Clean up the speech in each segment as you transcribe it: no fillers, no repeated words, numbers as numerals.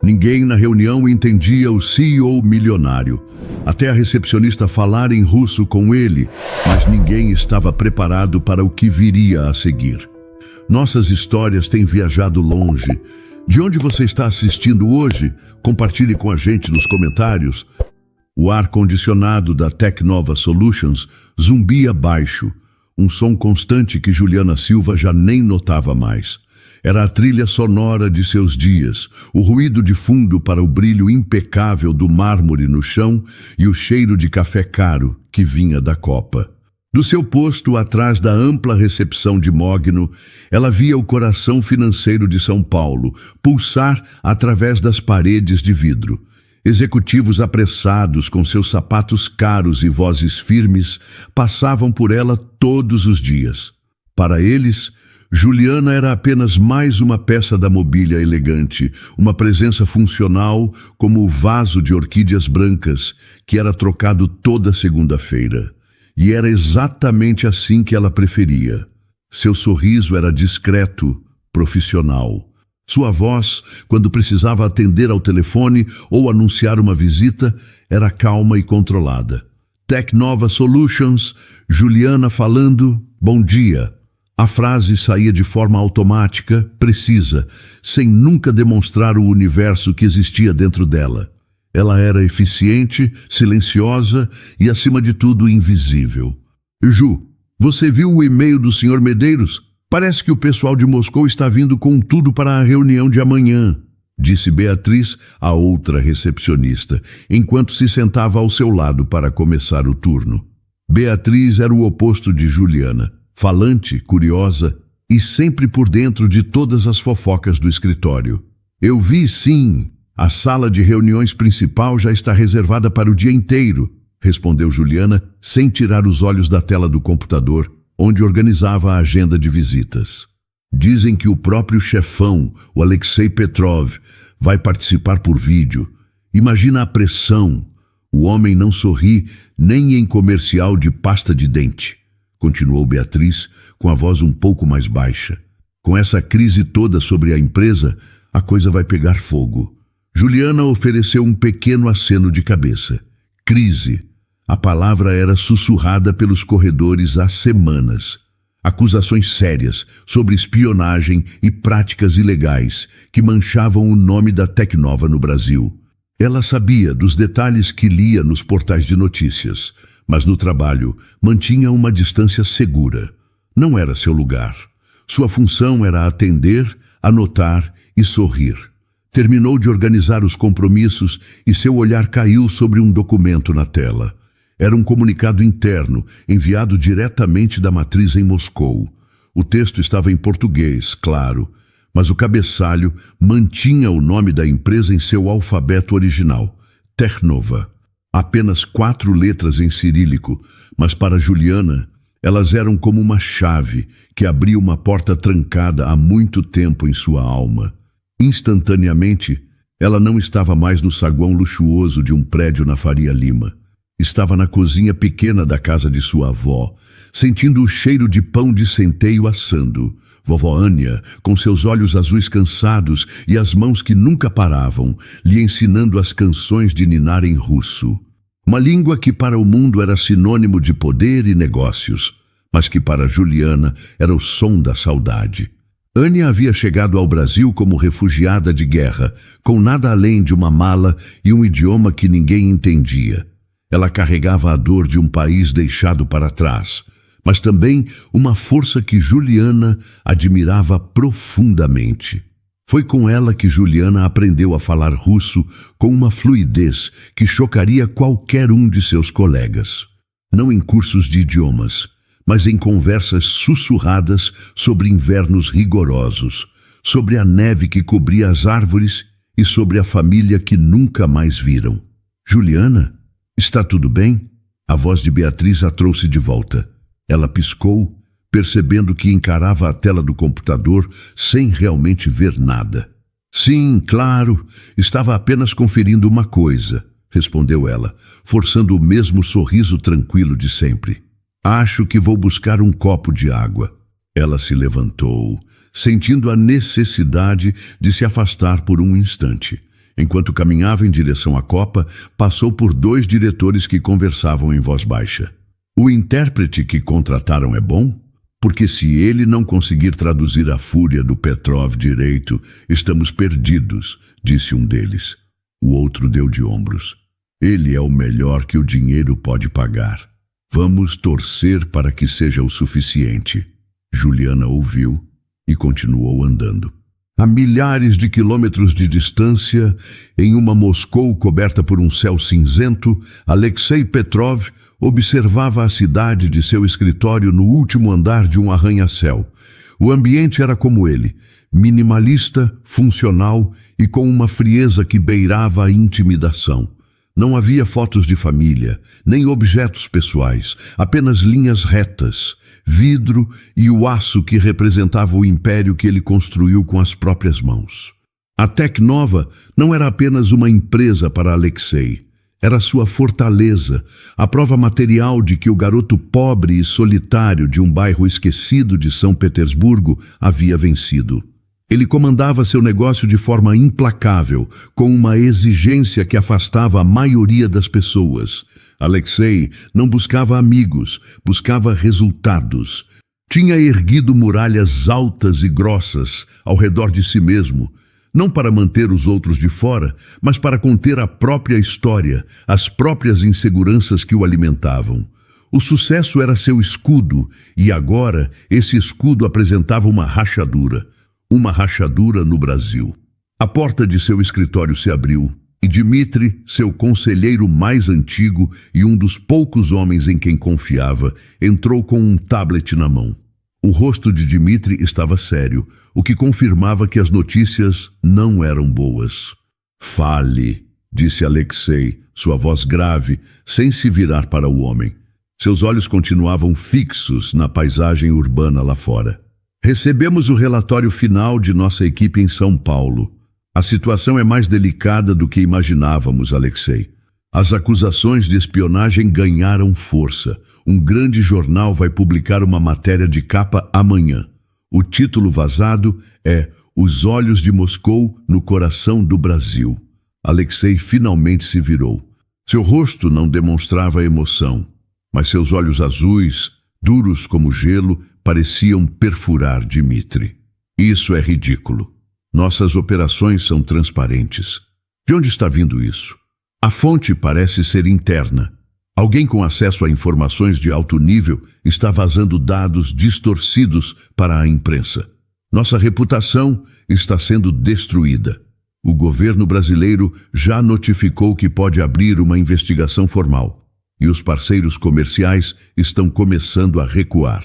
Ninguém na reunião entendia o CEO milionário. Até a recepcionista falar em russo com ele, mas ninguém estava preparado para o que viria a seguir. Nossas histórias têm viajado longe. De onde você está assistindo hoje? Compartilhe com a gente nos comentários. O ar-condicionado da Tecnova Solutions zumbia baixo, um som constante que Juliana Silva já nem notava mais. Era a trilha sonora de seus dias, o ruído de fundo para o brilho impecável do mármore no chão e o cheiro de café caro que vinha da copa. Do seu posto, atrás da ampla recepção de Mogno, ela via o coração financeiro de São Paulo pulsar através das paredes de vidro. Executivos apressados, com seus sapatos caros e vozes firmes, passavam por ela todos os dias. Para eles, Juliana era apenas mais uma peça da mobília elegante, uma presença funcional como o vaso de orquídeas brancas que era trocado toda segunda-feira. E era exatamente assim que ela preferia. Seu sorriso era discreto, profissional. Sua voz, quando precisava atender ao telefone ou anunciar uma visita, era calma e controlada. Tecnova Solutions, Juliana falando, bom dia. A frase saía de forma automática, precisa, sem nunca demonstrar o universo que existia dentro dela. Ela era eficiente, silenciosa e, acima de tudo, invisível. Ju, você viu o e-mail do Sr. Medeiros? Parece que o pessoal de Moscou está vindo com tudo para a reunião de amanhã, disse Beatriz, a outra recepcionista, enquanto se sentava ao seu lado para começar o turno. Beatriz era o oposto de Juliana. Falante, curiosa e sempre por dentro de todas as fofocas do escritório. Eu vi, sim. A sala de reuniões principal já está reservada para o dia inteiro, respondeu Juliana, sem tirar os olhos da tela do computador, onde organizava a agenda de visitas. Dizem que o próprio chefão, o Alexei Petrov, vai participar por vídeo. Imagina a pressão. O homem não sorri nem em comercial de pasta de dente. Continuou Beatriz, com a voz um pouco mais baixa. Com essa crise toda sobre a empresa, a coisa vai pegar fogo. Juliana ofereceu um pequeno aceno de cabeça. Crise. A palavra era sussurrada pelos corredores há semanas. Acusações sérias sobre espionagem e práticas ilegais que manchavam o nome da Tecnova no Brasil. Ela sabia dos detalhes que lia nos portais de notícias, mas no trabalho mantinha uma distância segura. Não era seu lugar. Sua função era atender, anotar e sorrir. Terminou de organizar os compromissos e seu olhar caiu sobre um documento na tela. Era um comunicado interno, enviado diretamente da matriz em Moscou. O texto estava em português, claro, mas o cabeçalho mantinha o nome da empresa em seu alfabeto original, Tecnova. Apenas 4 letras em cirílico, mas para Juliana, elas eram como uma chave que abria uma porta trancada há muito tempo em sua alma. Instantaneamente, ela não estava mais no saguão luxuoso de um prédio na Faria Lima. Estava na cozinha pequena da casa de sua avó, sentindo o cheiro de pão de centeio assando. Vovó Ania, com seus olhos azuis cansados e as mãos que nunca paravam, lhe ensinando as canções de ninar em russo. Uma língua que para o mundo era sinônimo de poder e negócios, mas que para Juliana era o som da saudade. Ania havia chegado ao Brasil como refugiada de guerra, com nada além de uma mala e um idioma que ninguém entendia. Ela carregava a dor de um país deixado para trás, mas também uma força que Juliana admirava profundamente. Foi com ela que Juliana aprendeu a falar russo com uma fluidez que chocaria qualquer um de seus colegas. Não em cursos de idiomas, mas em conversas sussurradas sobre invernos rigorosos, sobre a neve que cobria as árvores e sobre a família que nunca mais viram. Juliana? Está tudo bem? A voz de Beatriz a trouxe de volta. Ela piscou, percebendo que encarava a tela do computador sem realmente ver nada. Sim, claro, estava apenas conferindo uma coisa, respondeu ela, forçando o mesmo sorriso tranquilo de sempre. Acho que vou buscar um copo de água. Ela se levantou, sentindo a necessidade de se afastar por um instante. Enquanto caminhava em direção à copa, passou por 2 diretores que conversavam em voz baixa. O intérprete que contrataram é bom? Porque se ele não conseguir traduzir a fúria do Petrov direito, estamos perdidos, disse um deles. O outro deu de ombros. Ele é o melhor que o dinheiro pode pagar. Vamos torcer para que seja o suficiente. Juliana ouviu e continuou andando. A milhares de quilômetros de distância, em uma Moscou coberta por um céu cinzento, Alexei Petrov observava a cidade de seu escritório no último andar de um arranha-céu. O ambiente era como ele, minimalista, funcional e com uma frieza que beirava a intimidação. Não havia fotos de família, nem objetos pessoais, apenas linhas retas, vidro e o aço que representava o império que ele construiu com as próprias mãos. A Teknova não era apenas uma empresa para Alexei. Era sua fortaleza, a prova material de que o garoto pobre e solitário de um bairro esquecido de São Petersburgo havia vencido. Ele comandava seu negócio de forma implacável, com uma exigência que afastava a maioria das pessoas. Alexei não buscava amigos, buscava resultados. Tinha erguido muralhas altas e grossas ao redor de si mesmo, não para manter os outros de fora, mas para conter a própria história, as próprias inseguranças que o alimentavam. O sucesso era seu escudo, e agora esse escudo apresentava uma rachadura no Brasil. A porta de seu escritório se abriu, e Dmitri, seu conselheiro mais antigo e um dos poucos homens em quem confiava, entrou com um tablet na mão. O rosto de Dmitri estava sério, o que confirmava que as notícias não eram boas. Fale, disse Alexei, sua voz grave, sem se virar para o homem. Seus olhos continuavam fixos na paisagem urbana lá fora. Recebemos o relatório final de nossa equipe em São Paulo. A situação é mais delicada do que imaginávamos, Alexei. As acusações de espionagem ganharam força. Um grande jornal vai publicar uma matéria de capa amanhã. O título vazado é Os Olhos de Moscou no Coração do Brasil. Alexei finalmente se virou. Seu rosto não demonstrava emoção, mas seus olhos azuis, duros como gelo, pareciam perfurar Dmitri. Isso é ridículo. Nossas operações são transparentes. De onde está vindo isso? A fonte parece ser interna. Alguém com acesso a informações de alto nível está vazando dados distorcidos para a imprensa. Nossa reputação está sendo destruída. O governo brasileiro já notificou que pode abrir uma investigação formal, e os parceiros comerciais estão começando a recuar.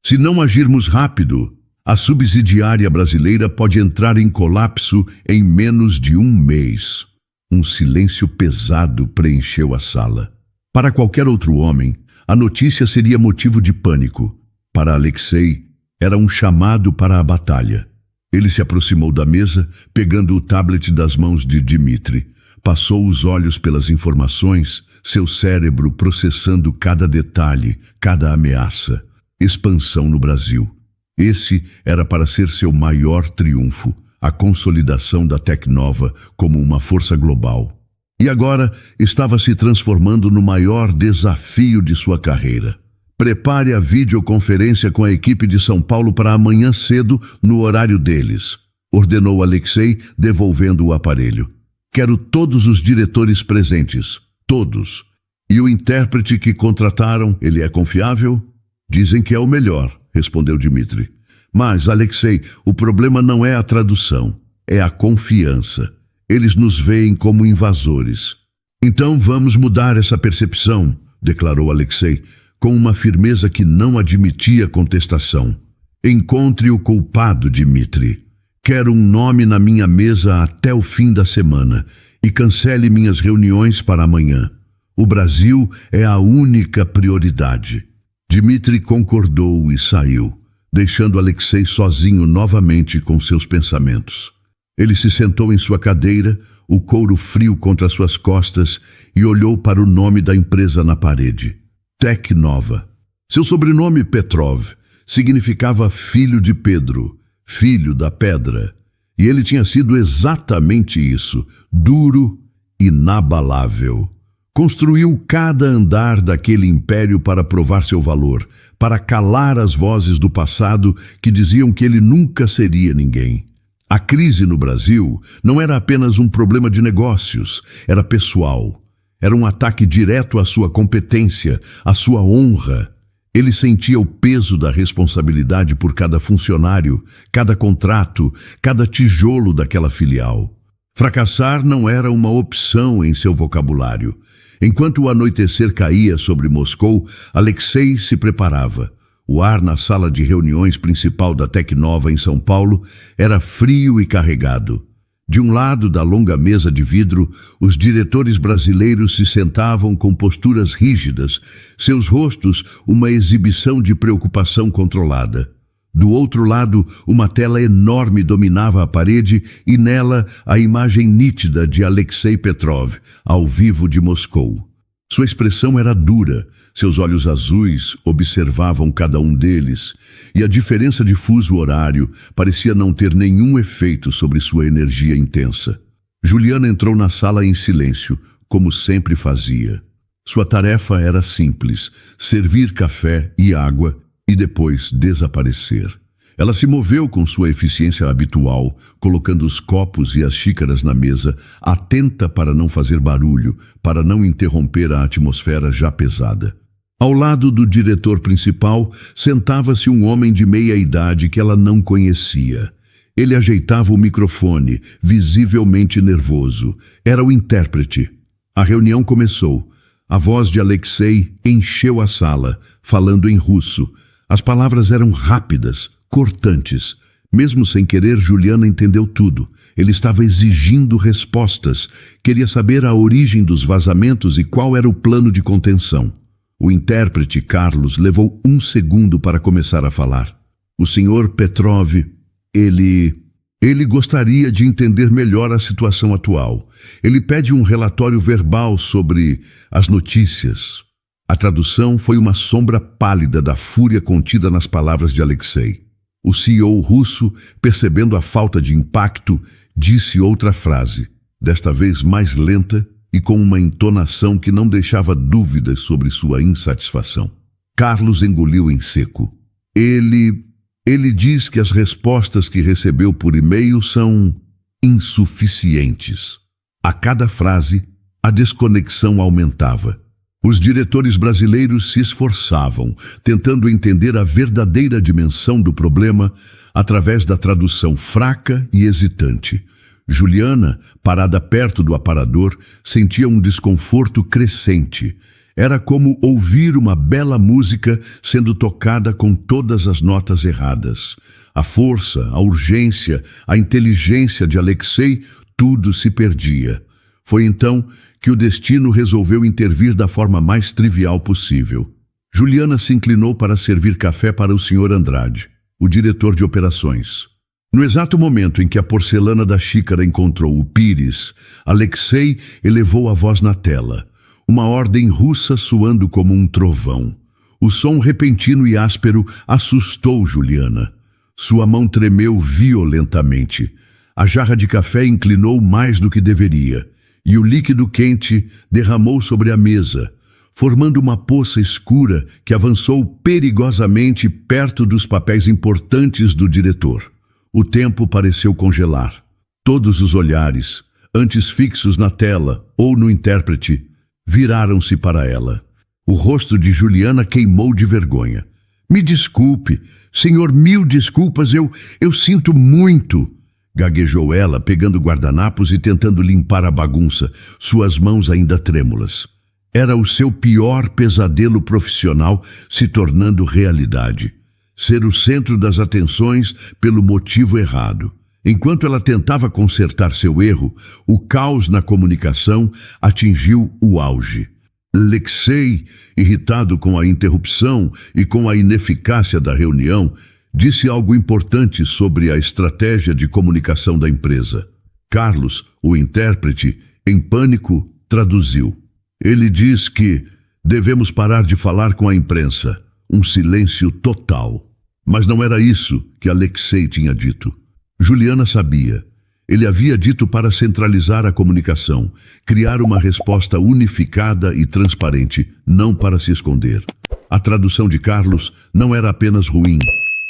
Se não agirmos rápido, a subsidiária brasileira pode entrar em colapso em menos de 1 mês. Um silêncio pesado preencheu a sala. Para qualquer outro homem, a notícia seria motivo de pânico. Para Alexei, era um chamado para a batalha. Ele se aproximou da mesa, pegando o tablet das mãos de Dmitri. Passou os olhos pelas informações, seu cérebro processando cada detalhe, cada ameaça. Expansão no Brasil. Esse era para ser seu maior triunfo, a consolidação da Teknova como uma força global. E agora estava se transformando no maior desafio de sua carreira. Prepare a videoconferência com a equipe de São Paulo para amanhã cedo, no horário deles, ordenou Alexei, devolvendo o aparelho. Quero todos os diretores presentes, todos. E o intérprete que contrataram, ele é confiável? Dizem que é o melhor, respondeu Dmitri. Mas, Alexei, o problema não é a tradução, é a confiança. Eles nos veem como invasores. Então vamos mudar essa percepção, declarou Alexei, com uma firmeza que não admitia contestação. Encontre o culpado, Dmitri. Quero um nome na minha mesa até o fim da semana e cancele minhas reuniões para amanhã. O Brasil é a única prioridade. Dmitri concordou e saiu, deixando Alexei sozinho novamente com seus pensamentos. Ele se sentou em sua cadeira, o couro frio contra suas costas, e olhou para o nome da empresa na parede. Teknova. Seu sobrenome Petrov significava filho de Pedro, filho da pedra. E ele tinha sido exatamente isso, duro, inabalável. Construiu cada andar daquele império para provar seu valor, para calar as vozes do passado que diziam que ele nunca seria ninguém. A crise no Brasil não era apenas um problema de negócios, era pessoal. Era um ataque direto à sua competência, à sua honra. Ele sentia o peso da responsabilidade por cada funcionário, cada contrato, cada tijolo daquela filial. Fracassar não era uma opção em seu vocabulário. Enquanto o anoitecer caía sobre Moscou, Alexei se preparava. O ar na sala de reuniões principal da Tecnova em São Paulo era frio e carregado. De um lado da longa mesa de vidro, os diretores brasileiros se sentavam com posturas rígidas, seus rostos uma exibição de preocupação controlada. Do outro lado, uma tela enorme dominava a parede e nela a imagem nítida de Alexei Petrov, ao vivo de Moscou. Sua expressão era dura, seus olhos azuis observavam cada um deles, e a diferença de fuso horário parecia não ter nenhum efeito sobre sua energia intensa. Juliana entrou na sala em silêncio, como sempre fazia. Sua tarefa era simples, servir café e água e depois desaparecer. Ela se moveu com sua eficiência habitual, colocando os copos e as xícaras na mesa, atenta para não fazer barulho, para não interromper a atmosfera já pesada. Ao lado do diretor principal, sentava-se um homem de meia idade que ela não conhecia. Ele ajeitava o microfone, visivelmente nervoso. Era o intérprete. A reunião começou. A voz de Alexei encheu a sala, falando em russo. As palavras eram rápidas, cortantes. Mesmo sem querer, Juliana entendeu tudo. Ele estava exigindo respostas. Queria saber a origem dos vazamentos e qual era o plano de contenção. O intérprete, Carlos, levou 1 segundo para começar a falar. O senhor Petrov, ele gostaria de entender melhor a situação atual. Ele pede um relatório verbal sobre as notícias. A tradução foi uma sombra pálida da fúria contida nas palavras de Alexei. O CEO russo, percebendo a falta de impacto, disse outra frase, desta vez mais lenta e com uma entonação que não deixava dúvidas sobre sua insatisfação. Carlos engoliu em seco. Ele diz que as respostas que recebeu por e-mail são insuficientes. A cada frase, a desconexão aumentava. Os diretores brasileiros se esforçavam, tentando entender a verdadeira dimensão do problema através da tradução fraca e hesitante. Juliana, parada perto do aparador, sentia um desconforto crescente. Era como ouvir uma bela música sendo tocada com todas as notas erradas. A força, a urgência, a inteligência de Alexei, tudo se perdia. Foi então que o destino resolveu intervir da forma mais trivial possível. Juliana se inclinou para servir café para o Sr. Andrade, o diretor de operações. No exato momento em que a porcelana da xícara encontrou o pires, Alexei elevou a voz na tela, uma ordem russa soando como um trovão. O som repentino e áspero assustou Juliana. Sua mão tremeu violentamente. A jarra de café inclinou mais do que deveria, e o líquido quente derramou sobre a mesa, formando uma poça escura que avançou perigosamente perto dos papéis importantes do diretor. O tempo pareceu congelar. Todos os olhares, antes fixos na tela ou no intérprete, viraram-se para ela. O rosto de Juliana queimou de vergonha. Me desculpe, senhor, 1000 desculpas, eu sinto muito, gaguejou ela, pegando guardanapos e tentando limpar a bagunça, suas mãos ainda trêmulas. Era o seu pior pesadelo profissional se tornando realidade. Ser o centro das atenções pelo motivo errado. Enquanto ela tentava consertar seu erro, o caos na comunicação atingiu o auge. Alexei, irritado com a interrupção e com a ineficácia da reunião, disse algo importante sobre a estratégia de comunicação da empresa. Carlos, o intérprete, em pânico, traduziu. Ele diz que devemos parar de falar com a imprensa. Um silêncio total. Mas não era isso que Alexei tinha dito. Juliana sabia. Ele havia dito para centralizar a comunicação, criar uma resposta unificada e transparente, não para se esconder. A tradução de Carlos não era apenas ruim,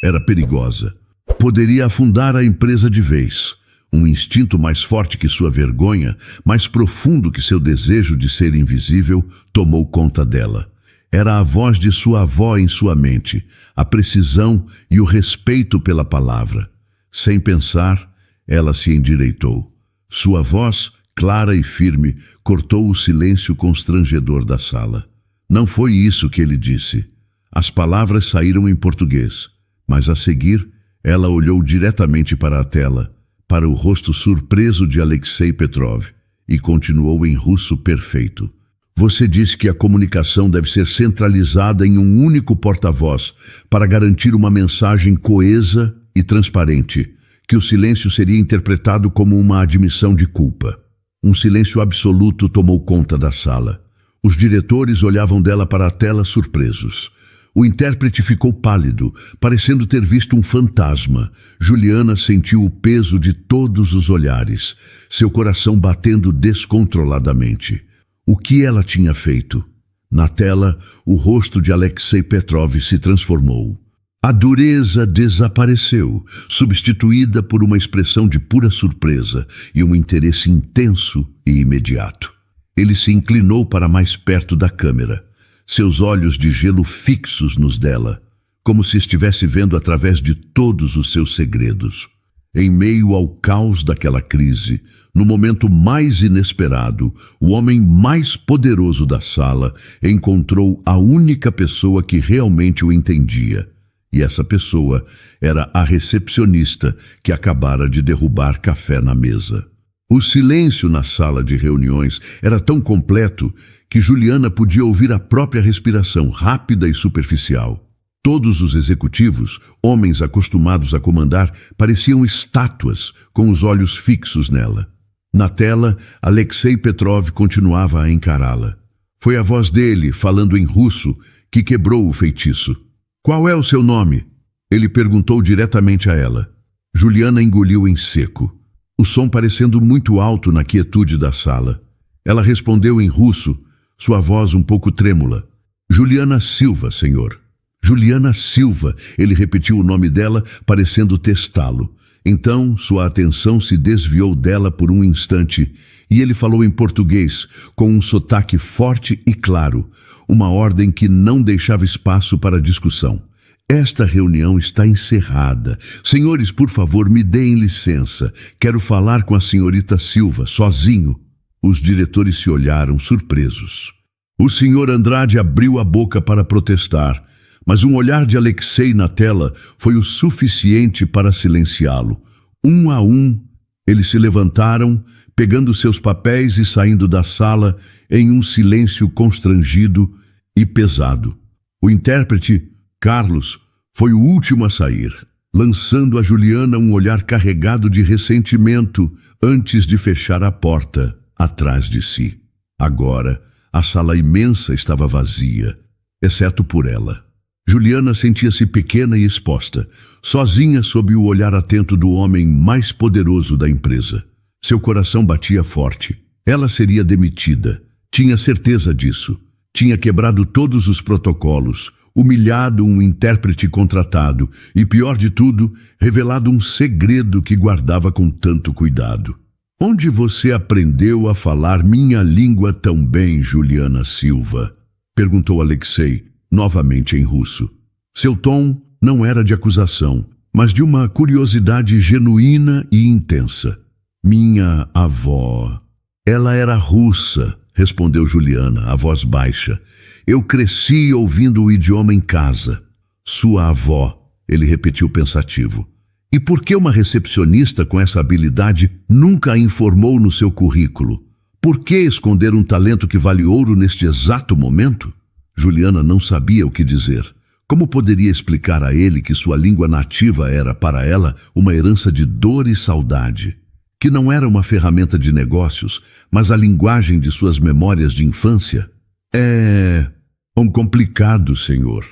era perigosa. Poderia afundar a empresa de vez. Um instinto mais forte que sua vergonha, mais profundo que seu desejo de ser invisível, tomou conta dela. Era a voz de sua avó em sua mente, a precisão e o respeito pela palavra. Sem pensar, ela se endireitou. Sua voz, clara e firme, cortou o silêncio constrangedor da sala. Não foi isso que ele disse. As palavras saíram em português, mas a seguir, ela olhou diretamente para a tela, para o rosto surpreso de Alexei Petrov, e continuou em russo perfeito. Você disse que a comunicação deve ser centralizada em um único porta-voz para garantir uma mensagem coesa e transparente, que o silêncio seria interpretado como uma admissão de culpa. Um silêncio absoluto tomou conta da sala. Os diretores olhavam dela para a tela surpresos. O intérprete ficou pálido, parecendo ter visto um fantasma. Juliana sentiu o peso de todos os olhares, seu coração batendo descontroladamente. O que ela tinha feito? Na tela, o rosto de Alexei Petrov se transformou. A dureza desapareceu, substituída por uma expressão de pura surpresa e um interesse intenso e imediato. Ele se inclinou para mais perto da câmera, seus olhos de gelo fixos nos dela, como se estivesse vendo através de todos os seus segredos. Em meio ao caos daquela crise, no momento mais inesperado, o homem mais poderoso da sala encontrou a única pessoa que realmente o entendia. E essa pessoa era a recepcionista que acabara de derrubar café na mesa. O silêncio na sala de reuniões era tão completo que Juliana podia ouvir a própria respiração rápida e superficial. Todos os executivos, homens acostumados a comandar, pareciam estátuas com os olhos fixos nela. Na tela, Alexei Petrov continuava a encará-la. Foi a voz dele, falando em russo, que quebrou o feitiço. Qual é o seu nome? Ele perguntou diretamente a ela. Juliana engoliu em seco, o som parecendo muito alto na quietude da sala. Ela respondeu em russo, sua voz um pouco trêmula. Juliana Silva, senhor. Juliana Silva, ele repetiu o nome dela, parecendo testá-lo. Então, sua atenção se desviou dela por um instante e ele falou em português, com um sotaque forte e claro, uma ordem que não deixava espaço para discussão. Esta reunião está encerrada. Senhores, por favor, me deem licença. Quero falar com a senhorita Silva, sozinho. Os diretores se olharam, surpresos. O senhor Andrade abriu a boca para protestar, mas um olhar de Alexei na tela foi o suficiente para silenciá-lo. Um a um, eles se levantaram, pegando seus papéis e saindo da sala em um silêncio constrangido e pesado. O intérprete, Carlos, foi o último a sair, lançando a Juliana um olhar carregado de ressentimento antes de fechar a porta atrás de si. Agora, a sala imensa estava vazia, exceto por ela. Juliana sentia-se pequena e exposta, sozinha sob o olhar atento do homem mais poderoso da empresa. Seu coração batia forte. Ela seria demitida. Tinha certeza disso. Tinha quebrado todos os protocolos, humilhado um intérprete contratado e, pior de tudo, revelado um segredo que guardava com tanto cuidado. Onde você aprendeu a falar minha língua tão bem, Juliana Silva? Perguntou Alexei, novamente em russo. Seu tom não era de acusação, mas de uma curiosidade genuína e intensa. Minha avó. Ela era russa, respondeu Juliana, a voz baixa. Eu cresci ouvindo o idioma em casa. Sua avó, ele repetiu pensativo. E por que uma recepcionista com essa habilidade nunca a informou no seu currículo? Por que esconder um talento que vale ouro neste exato momento? Juliana não sabia o que dizer. Como poderia explicar a ele que sua língua nativa era, para ela, uma herança de dor e saudade? Que não era uma ferramenta de negócios, mas a linguagem de suas memórias de infância? É complicado, senhor.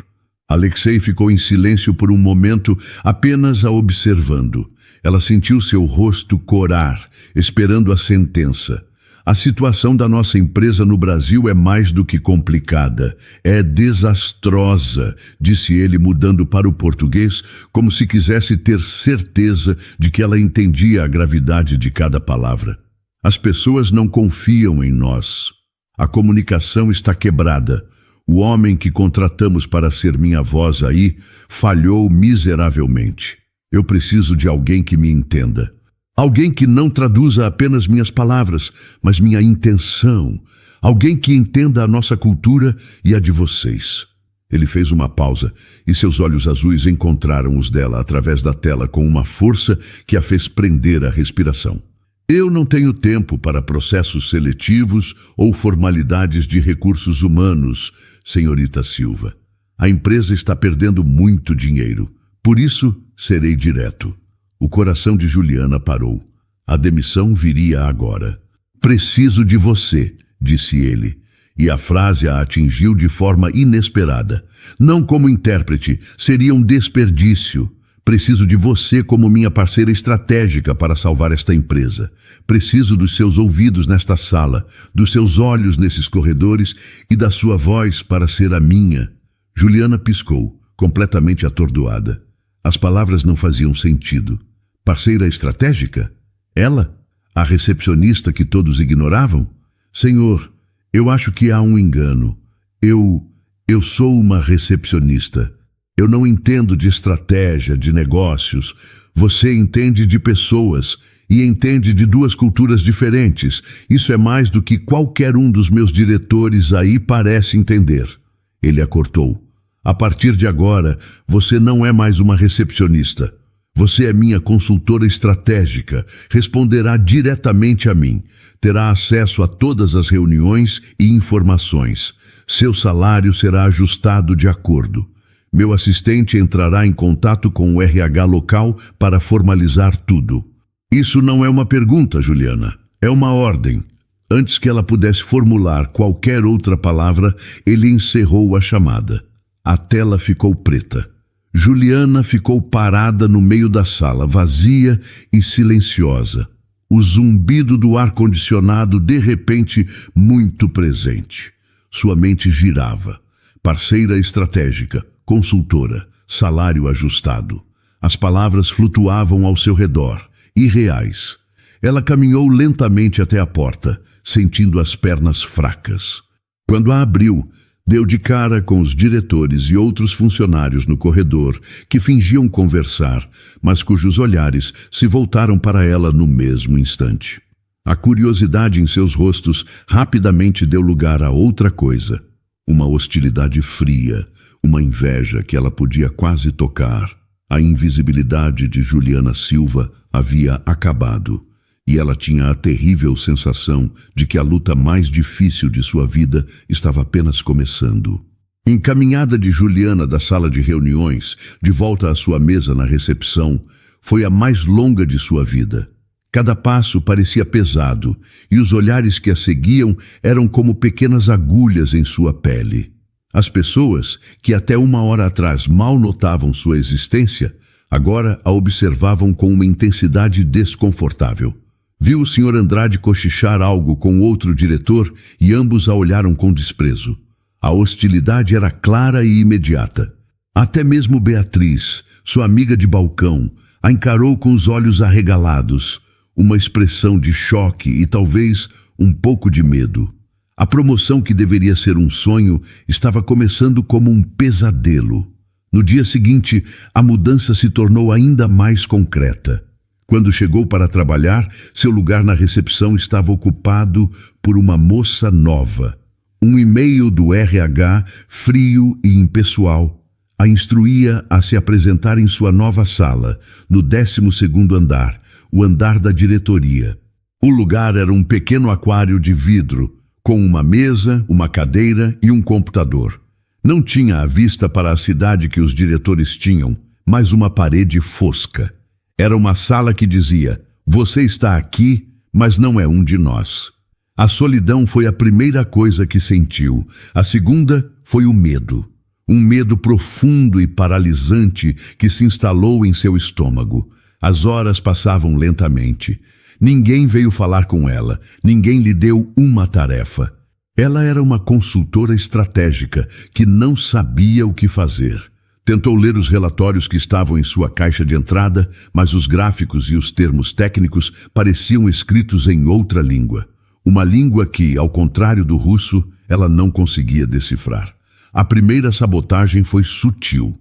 Alexei ficou em silêncio por um momento, apenas a observando. Ela sentiu seu rosto corar, esperando a sentença. A situação da nossa empresa no Brasil é mais do que complicada. É desastrosa, disse ele, mudando para o português, como se quisesse ter certeza de que ela entendia a gravidade de cada palavra. As pessoas não confiam em nós. A comunicação está quebrada. O homem que contratamos para ser minha voz aí falhou miseravelmente. Eu preciso de alguém que me entenda. Alguém que não traduza apenas minhas palavras, mas minha intenção. Alguém que entenda a nossa cultura e a de vocês. Ele fez uma pausa e seus olhos azuis encontraram os dela através da tela com uma força que a fez prender a respiração. Eu não tenho tempo para processos seletivos ou formalidades de recursos humanos, senhorita Silva. A empresa está perdendo muito dinheiro. Por isso, serei direto. O coração de Juliana parou. A demissão viria agora. Preciso de você, disse ele, e a frase a atingiu de forma inesperada. Não como intérprete, seria um desperdício. Preciso de você como minha parceira estratégica para salvar esta empresa. Preciso dos seus ouvidos nesta sala, dos seus olhos nesses corredores e da sua voz para ser a minha. Juliana piscou, completamente atordoada. As palavras não faziam sentido. Parceira estratégica? Ela? A recepcionista que todos ignoravam? Senhor, eu acho que há um engano. Eu sou uma recepcionista. Eu não entendo de estratégia, de negócios. Você entende de pessoas e entende de duas culturas diferentes. Isso é mais do que qualquer um dos meus diretores aí parece entender. Ele a cortou. A partir de agora, você não é mais uma recepcionista. Você é minha consultora estratégica. Responderá diretamente a mim. Terá acesso a todas as reuniões e informações. Seu salário será ajustado de acordo. Meu assistente entrará em contato com o RH local para formalizar tudo. Isso não é uma pergunta, Juliana. É uma ordem. Antes que ela pudesse formular qualquer outra palavra, ele encerrou a chamada. A tela ficou preta. Juliana ficou parada no meio da sala, vazia e silenciosa. O zumbido do ar-condicionado, de repente, muito presente. Sua mente girava. Parceira estratégica, consultora, salário ajustado. As palavras flutuavam ao seu redor, irreais. Ela caminhou lentamente até a porta, sentindo as pernas fracas. Quando a abriu, deu de cara com os diretores e outros funcionários no corredor que fingiam conversar, mas cujos olhares se voltaram para ela no mesmo instante. A curiosidade em seus rostos rapidamente deu lugar a outra coisa. Uma hostilidade fria, uma inveja que ela podia quase tocar. A invisibilidade de Juliana Silva havia acabado. E ela tinha a terrível sensação de que a luta mais difícil de sua vida estava apenas começando. Encaminhada de Juliana da sala de reuniões, de volta à sua mesa na recepção, foi a mais longa de sua vida. Cada passo parecia pesado, e os olhares que a seguiam eram como pequenas agulhas em sua pele. As pessoas, que até uma hora atrás mal notavam sua existência, agora a observavam com uma intensidade desconfortável. Viu o Sr. Andrade cochichar algo com outro diretor e ambos a olharam com desprezo. A hostilidade era clara e imediata. Até mesmo Beatriz, sua amiga de balcão, a encarou com os olhos arregalados, uma expressão de choque e talvez um pouco de medo. A promoção que deveria ser um sonho estava começando como um pesadelo. No dia seguinte, a mudança se tornou ainda mais concreta. Quando chegou para trabalhar, seu lugar na recepção estava ocupado por uma moça nova. Um e-mail do RH, frio e impessoal, a instruía a se apresentar em sua nova sala, no 12º andar, o andar da diretoria. O lugar era um pequeno aquário de vidro, com uma mesa, uma cadeira e um computador. Não tinha a vista para a cidade que os diretores tinham, mas uma parede fosca. Era uma sala que dizia: você está aqui, mas não é um de nós. A solidão foi a primeira coisa que sentiu. A segunda foi o medo. Um medo profundo e paralisante que se instalou em seu estômago. As horas passavam lentamente. Ninguém veio falar com ela, ninguém lhe deu uma tarefa. Ela era uma consultora estratégica que não sabia o que fazer. Tentou ler os relatórios que estavam em sua caixa de entrada, mas os gráficos e os termos técnicos pareciam escritos em outra língua. Uma língua que, ao contrário do russo, ela não conseguia decifrar. A primeira sabotagem foi sutil.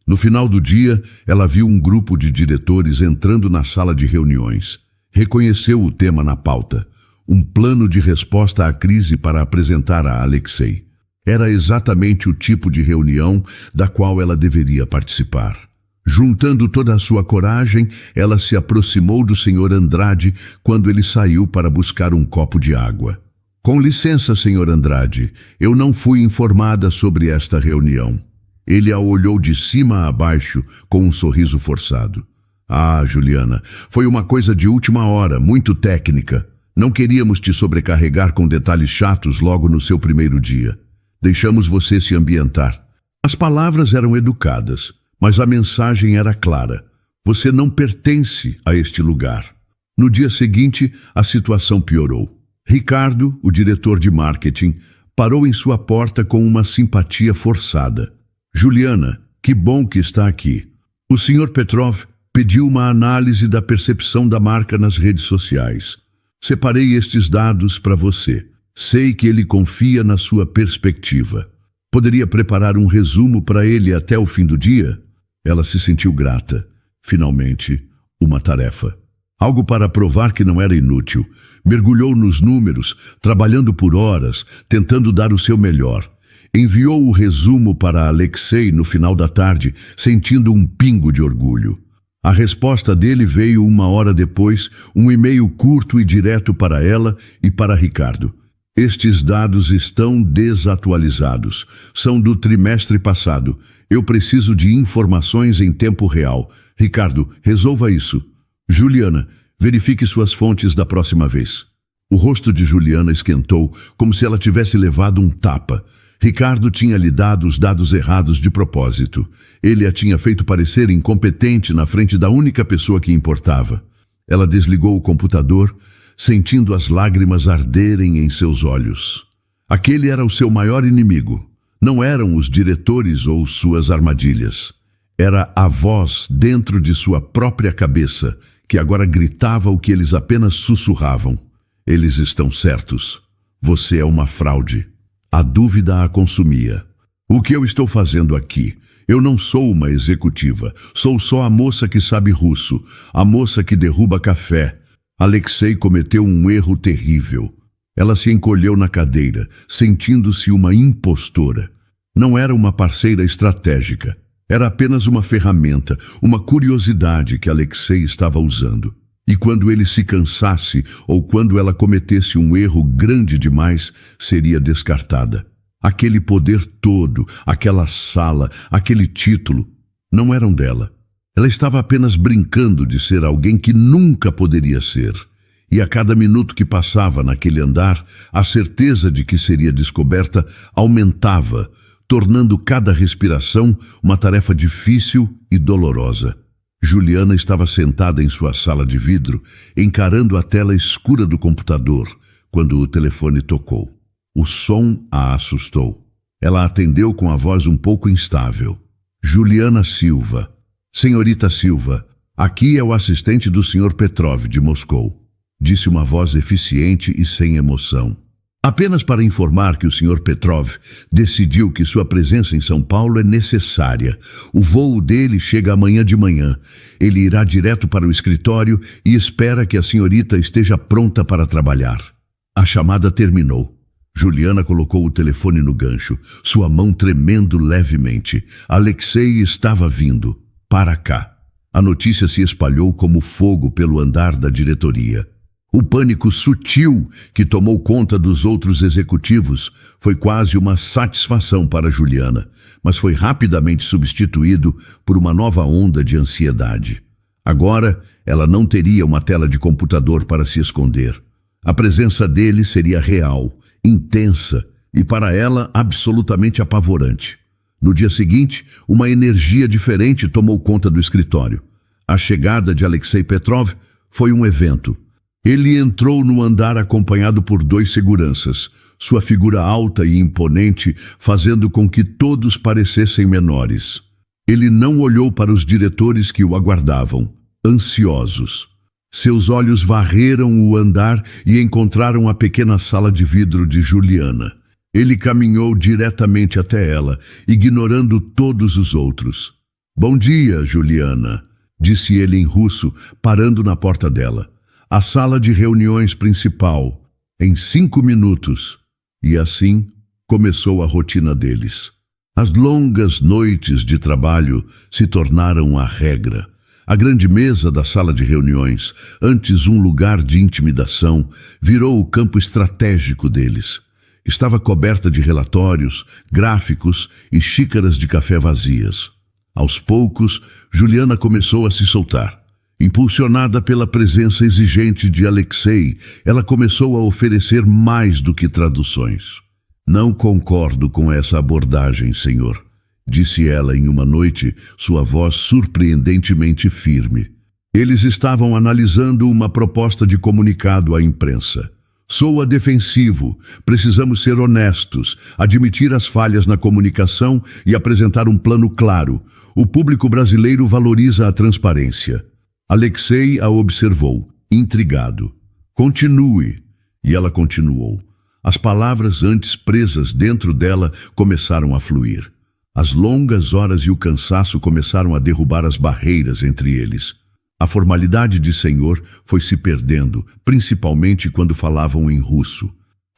No final do dia, ela viu um grupo de diretores entrando na sala de reuniões. Reconheceu o tema na pauta: um plano de resposta à crise para apresentar a Alexei. Era exatamente o tipo de reunião da qual ela deveria participar. Juntando toda a sua coragem, ela se aproximou do Sr. Andrade quando ele saiu para buscar um copo de água. Com licença, Sr. Andrade, eu não fui informada sobre esta reunião. Ele a olhou de cima a baixo com um sorriso forçado. Ah, Juliana, foi uma coisa de última hora, muito técnica. Não queríamos te sobrecarregar com detalhes chatos logo no seu primeiro dia. Deixamos você se ambientar. As palavras eram educadas, mas a mensagem era clara. Você não pertence a este lugar. No dia seguinte, a situação piorou. Ricardo, o diretor de marketing, parou em sua porta com uma simpatia forçada. Juliana, que bom que está aqui. O Sr. Petrov pediu uma análise da percepção da marca nas redes sociais. Separei estes dados para você. Sei que ele confia na sua perspectiva. Poderia preparar um resumo para ele até o fim do dia? Ela se sentiu grata. Finalmente, uma tarefa. Algo para provar que não era inútil. Mergulhou nos números, trabalhando por horas, tentando dar o seu melhor. Enviou o resumo para Alexei no final da tarde, sentindo um pingo de orgulho. A resposta dele veio 1 hora depois, um e-mail curto e direto para ela e para Ricardo. Estes dados estão desatualizados. São do trimestre passado. Eu preciso de informações em tempo real. Ricardo, resolva isso. Juliana, verifique suas fontes da próxima vez. O rosto de Juliana esquentou, como se ela tivesse levado um tapa. Ricardo tinha lhe dado os dados errados de propósito. Ele a tinha feito parecer incompetente na frente da única pessoa que importava. Ela desligou o computador, sentindo as lágrimas arderem em seus olhos. Aquele era o seu maior inimigo. Não eram os diretores ou suas armadilhas. Era a voz dentro de sua própria cabeça, que agora gritava o que eles apenas sussurravam. Eles estão certos. Você é uma fraude. A dúvida a consumia. O que eu estou fazendo aqui? Eu não sou uma executiva. Sou só a moça que sabe russo, a moça que derruba café. Alexei cometeu um erro terrível. Ela se encolheu na cadeira, sentindo-se uma impostora. Não era uma parceira estratégica. Era apenas uma ferramenta, uma curiosidade que Alexei estava usando. E quando ele se cansasse ou quando ela cometesse um erro grande demais, seria descartada. Aquele poder todo, aquela sala, aquele título, não eram dela. Ela estava apenas brincando de ser alguém que nunca poderia ser. E a cada minuto que passava naquele andar, a certeza de que seria descoberta aumentava, tornando cada respiração uma tarefa difícil e dolorosa. Juliana estava sentada em sua sala de vidro, encarando a tela escura do computador, quando o telefone tocou. O som a assustou. Ela atendeu com a voz um pouco instável. Juliana Silva. Senhorita Silva, aqui é o assistente do Sr. Petrov, de Moscou, disse uma voz eficiente e sem emoção. Apenas para informar que o Sr. Petrov decidiu que sua presença em São Paulo é necessária. O voo dele chega amanhã de manhã. Ele irá direto para o escritório e espera que a senhorita esteja pronta para trabalhar. A chamada terminou. Juliana colocou o telefone no gancho, sua mão tremendo levemente. Alexei estava vindo. Para cá. A notícia se espalhou como fogo pelo andar da diretoria. O pânico sutil que tomou conta dos outros executivos foi quase uma satisfação para Juliana, mas foi rapidamente substituído por uma nova onda de ansiedade. Agora, ela não teria uma tela de computador para se esconder. A presença dele seria real, intensa e, para ela, absolutamente apavorante. No dia seguinte, uma energia diferente tomou conta do escritório. A chegada de Alexei Petrov foi um evento. Ele entrou no andar acompanhado por 2 seguranças, sua figura alta e imponente fazendo com que todos parecessem menores. Ele não olhou para os diretores que o aguardavam, ansiosos. Seus olhos varreram o andar e encontraram a pequena sala de vidro de Juliana. Ele caminhou diretamente até ela, ignorando todos os outros. "Bom dia, Juliana", disse ele em russo, parando na porta dela. "A sala de reuniões principal, em 5 minutos." E assim começou a rotina deles. As longas noites de trabalho se tornaram a regra. A grande mesa da sala de reuniões, antes um lugar de intimidação, virou o campo estratégico deles. Estava coberta de relatórios, gráficos e xícaras de café vazias. Aos poucos, Juliana começou a se soltar. Impulsionada pela presença exigente de Alexei, ela começou a oferecer mais do que traduções. "Não concordo com essa abordagem, senhor", disse ela em uma noite, sua voz surpreendentemente firme. Eles estavam analisando uma proposta de comunicado à imprensa. "Soa defensivo, precisamos ser honestos, admitir as falhas na comunicação e apresentar um plano claro. O público brasileiro valoriza a transparência." Alexei a observou, intrigado. "Continue." E ela continuou. As palavras antes presas dentro dela começaram a fluir. As longas horas e o cansaço começaram a derrubar as barreiras entre eles. A formalidade de senhor foi se perdendo, principalmente quando falavam em russo.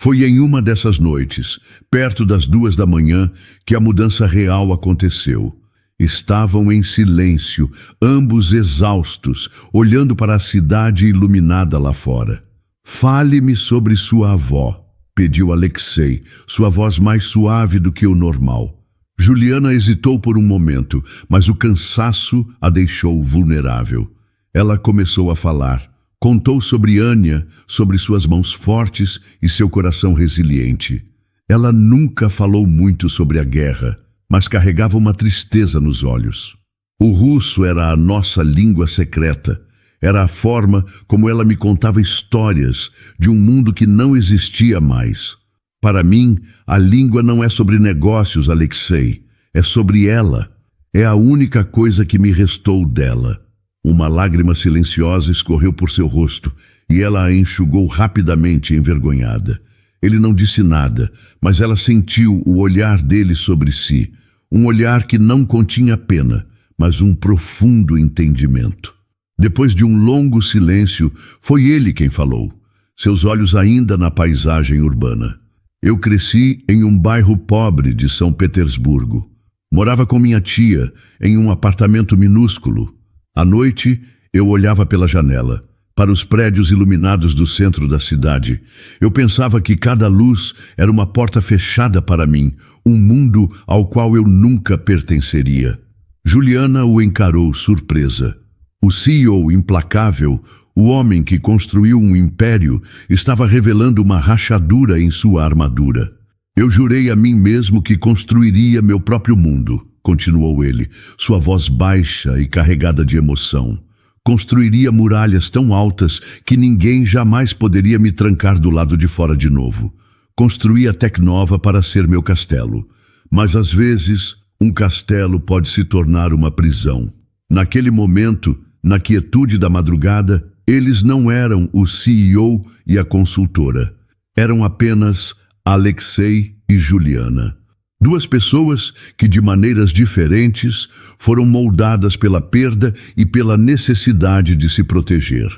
Foi em uma dessas noites, perto das 2 da manhã, que a mudança real aconteceu. Estavam em silêncio, ambos exaustos, olhando para a cidade iluminada lá fora. "Fale-me sobre sua avó", pediu Alexei, sua voz mais suave do que o normal. Juliana hesitou por um momento, mas o cansaço a deixou vulnerável. Ela começou a falar. Contou sobre Anya, sobre suas mãos fortes e seu coração resiliente. Ela nunca falou muito sobre a guerra, mas carregava uma tristeza nos olhos. O russo era a nossa língua secreta. Era a forma como ela me contava histórias de um mundo que não existia mais. Para mim, a língua não é sobre negócios, Alexei. É sobre ela. É a única coisa que me restou dela. Uma lágrima silenciosa escorreu por seu rosto e ela a enxugou rapidamente, envergonhada. Ele não disse nada, mas ela sentiu o olhar dele sobre si. Um olhar que não continha pena, mas um profundo entendimento. Depois de um longo silêncio, foi ele quem falou, seus olhos ainda na paisagem urbana. "Eu cresci em um bairro pobre de São Petersburgo. Morava com minha tia em um apartamento minúsculo. À noite, eu olhava pela janela, para os prédios iluminados do centro da cidade. Eu pensava que cada luz era uma porta fechada para mim, um mundo ao qual eu nunca pertenceria." Juliana o encarou surpresa. O CEO implacável, o homem que construiu um império, estava revelando uma rachadura em sua armadura. "Eu jurei a mim mesmo que construiria meu próprio mundo", continuou ele, sua voz baixa e carregada de emoção. "Construiria muralhas tão altas que ninguém jamais poderia me trancar do lado de fora de novo. Construí a Teknova para ser meu castelo. Mas às vezes, um castelo pode se tornar uma prisão." Naquele momento, na quietude da madrugada, eles não eram o CEO e a consultora. Eram apenas Alexei e Juliana. 2 pessoas que, de maneiras diferentes, foram moldadas pela perda e pela necessidade de se proteger.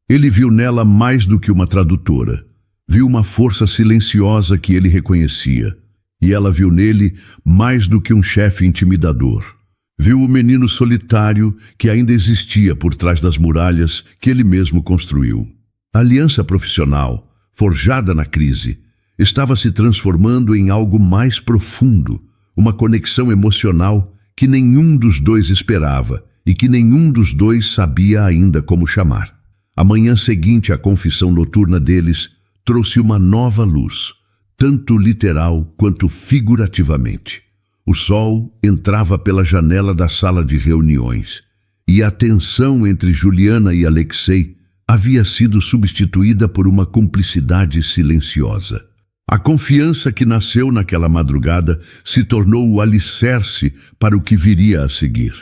Ele viu nela mais do que uma tradutora. Viu uma força silenciosa que ele reconhecia. E ela viu nele mais do que um chefe intimidador. Viu o menino solitário que ainda existia por trás das muralhas que ele mesmo construiu. A aliança profissional, forjada na crise, estava se transformando em algo mais profundo, uma conexão emocional que nenhum dos 2 esperava e que nenhum dos 2 sabia ainda como chamar. A manhã seguinte à confissão noturna deles trouxe uma nova luz, tanto literal quanto figurativamente. O sol entrava pela janela da sala de reuniões. e a tensão entre Juliana e Alexei havia sido substituída por uma cumplicidade silenciosa. A confiança que nasceu naquela madrugada se tornou o alicerce para o que viria a seguir.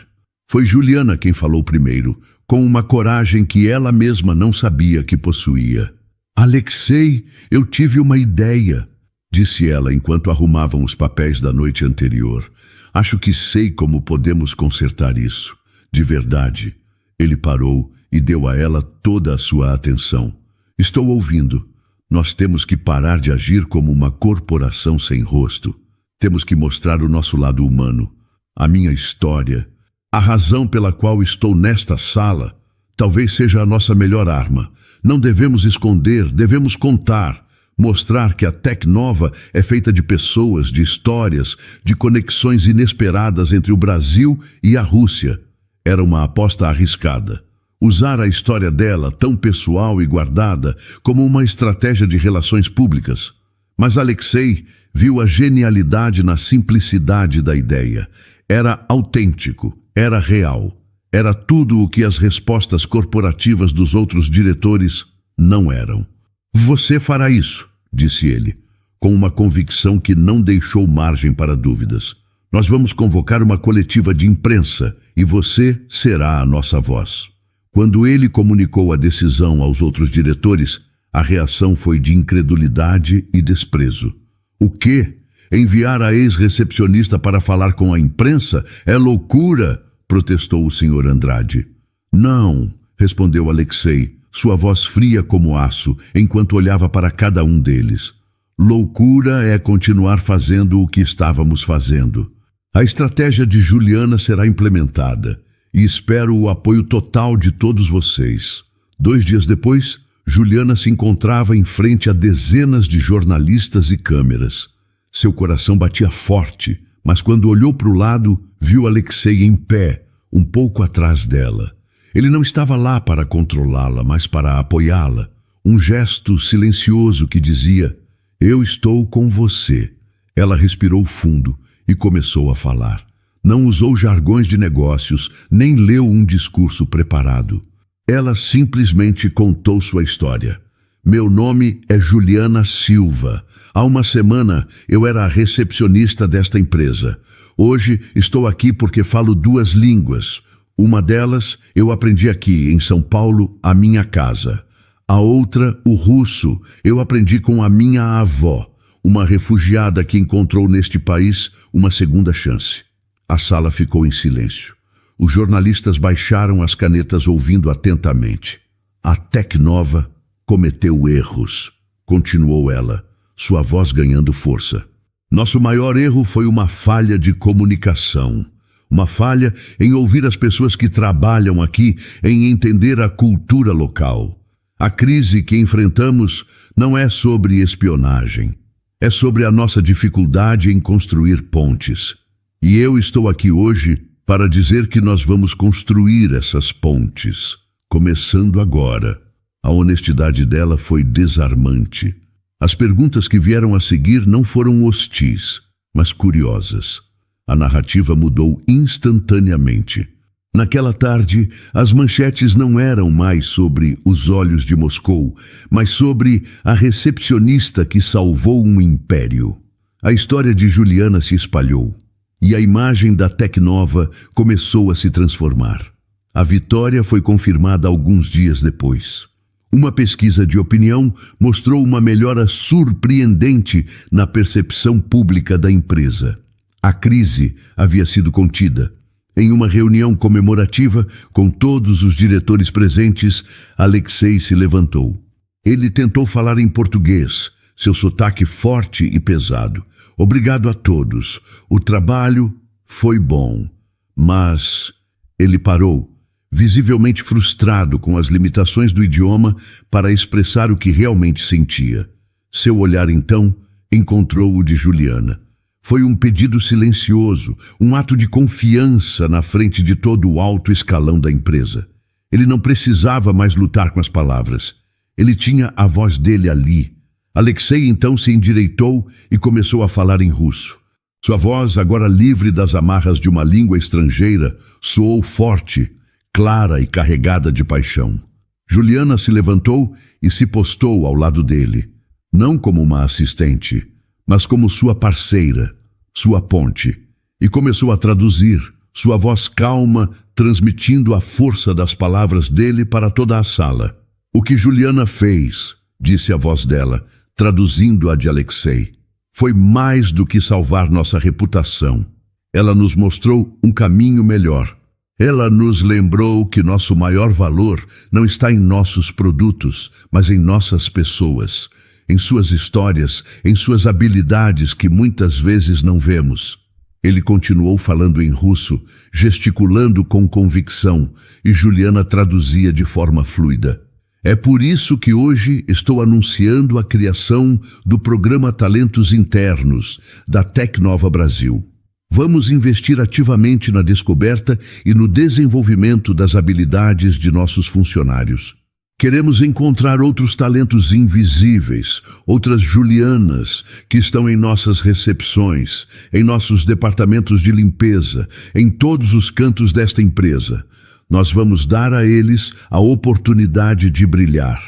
Foi Juliana quem falou primeiro, com uma coragem que ela mesma não sabia que possuía. Alexei, eu tive uma ideia, disse ela enquanto arrumavam os papéis da noite anterior. Acho que sei como podemos consertar isso. De verdade. Ele parou e deu a ela toda a sua atenção. Estou ouvindo. Nós temos que parar de agir como uma corporação sem rosto. Temos que mostrar o nosso lado humano, a minha história. A razão pela qual estou nesta sala talvez seja a nossa melhor arma. Não devemos esconder, devemos contar. Mostrar que a Tecnova é feita de pessoas, de histórias, de conexões inesperadas entre o Brasil e a Rússia. Era uma aposta arriscada. Usar a história dela, tão pessoal e guardada, como uma estratégia de relações públicas. Mas Alexei viu a genialidade na simplicidade da ideia. Era autêntico, era real. Era tudo o que as respostas corporativas dos outros diretores não eram. Você fará isso, disse ele, com uma convicção que não deixou margem para dúvidas. Nós vamos convocar uma coletiva de imprensa e você será a nossa voz. Quando ele comunicou a decisão aos outros diretores, a reação foi de incredulidade e desprezo. O quê? Enviar a ex-recepcionista para falar com a imprensa? É loucura, protestou o Sr. Andrade. Não, respondeu Alexei, sua voz fria como aço, enquanto olhava para cada um deles. Loucura é continuar fazendo o que estávamos fazendo. A estratégia de Juliana será implementada e espero o apoio total de todos vocês. 2 dias depois, Juliana se encontrava em frente a dezenas de jornalistas e câmeras. Seu coração batia forte, mas quando olhou para o lado, viu Alexei em pé, um pouco atrás dela. Ele não estava lá para controlá-la, mas para apoiá-la. Um gesto silencioso que dizia, eu estou com você. Ela respirou fundo e começou a falar. Não usou jargões de negócios, nem leu um discurso preparado. Ela simplesmente contou sua história. Meu nome é Juliana Silva. Há uma semana eu era a recepcionista desta empresa. Hoje estou aqui porque falo 2 línguas. Uma delas eu aprendi aqui, em São Paulo, a minha casa. A outra, o russo, eu aprendi com a minha avó, uma refugiada que encontrou neste país uma segunda chance. A sala ficou em silêncio. Os jornalistas baixaram as canetas ouvindo atentamente. A Tecnova cometeu erros, continuou ela, sua voz ganhando força. Nosso maior erro foi uma falha de comunicação. Uma falha em ouvir as pessoas que trabalham aqui, em entender a cultura local. A crise que enfrentamos não é sobre espionagem. É sobre a nossa dificuldade em construir pontes. E eu estou aqui hoje para dizer que nós vamos construir essas pontes, começando agora. A honestidade dela foi desarmante. As perguntas que vieram a seguir não foram hostis, mas curiosas. A narrativa mudou instantaneamente. Naquela tarde, as manchetes não eram mais sobre os olhos de Moscou, mas sobre a recepcionista que salvou um império. A história de Juliana se espalhou, e a imagem da Tecnova começou a se transformar. A vitória foi confirmada alguns dias depois. Uma pesquisa de opinião mostrou uma melhora surpreendente na percepção pública da empresa. A crise havia sido contida. Em uma reunião comemorativa, com todos os diretores presentes, Alexei se levantou. Ele tentou falar em português, seu sotaque forte e pesado. Obrigado a todos. O trabalho foi bom. Mas ele parou, visivelmente frustrado com as limitações do idioma para expressar o que realmente sentia. Seu olhar, então, encontrou o de Juliana. Foi um pedido silencioso, um ato de confiança na frente de todo o alto escalão da empresa. Ele não precisava mais lutar com as palavras. Ele tinha a voz dele ali. Alexei então se endireitou e começou a falar em russo. Sua voz, agora livre das amarras de uma língua estrangeira, soou forte, clara e carregada de paixão. Juliana se levantou e se postou ao lado dele, não como uma assistente, mas como sua parceira, sua ponte, e começou a traduzir, sua voz calma transmitindo a força das palavras dele para toda a sala. O que Juliana fez, disse a voz dela, traduzindo a de Alexei, foi mais do que salvar nossa reputação. Ela nos mostrou um caminho melhor. Ela nos lembrou que nosso maior valor não está em nossos produtos, mas em nossas pessoas, em suas histórias, em suas habilidades que muitas vezes não vemos. Ele continuou falando em russo, gesticulando com convicção, e Juliana traduzia de forma fluida. É por isso que hoje estou anunciando a criação do programa Talentos Internos, da Tecnova Brasil. Vamos investir ativamente na descoberta e no desenvolvimento das habilidades de nossos funcionários. Queremos encontrar outros talentos invisíveis, outras Julianas que estão em nossas recepções, em nossos departamentos de limpeza, em todos os cantos desta empresa. Nós vamos dar a eles a oportunidade de brilhar.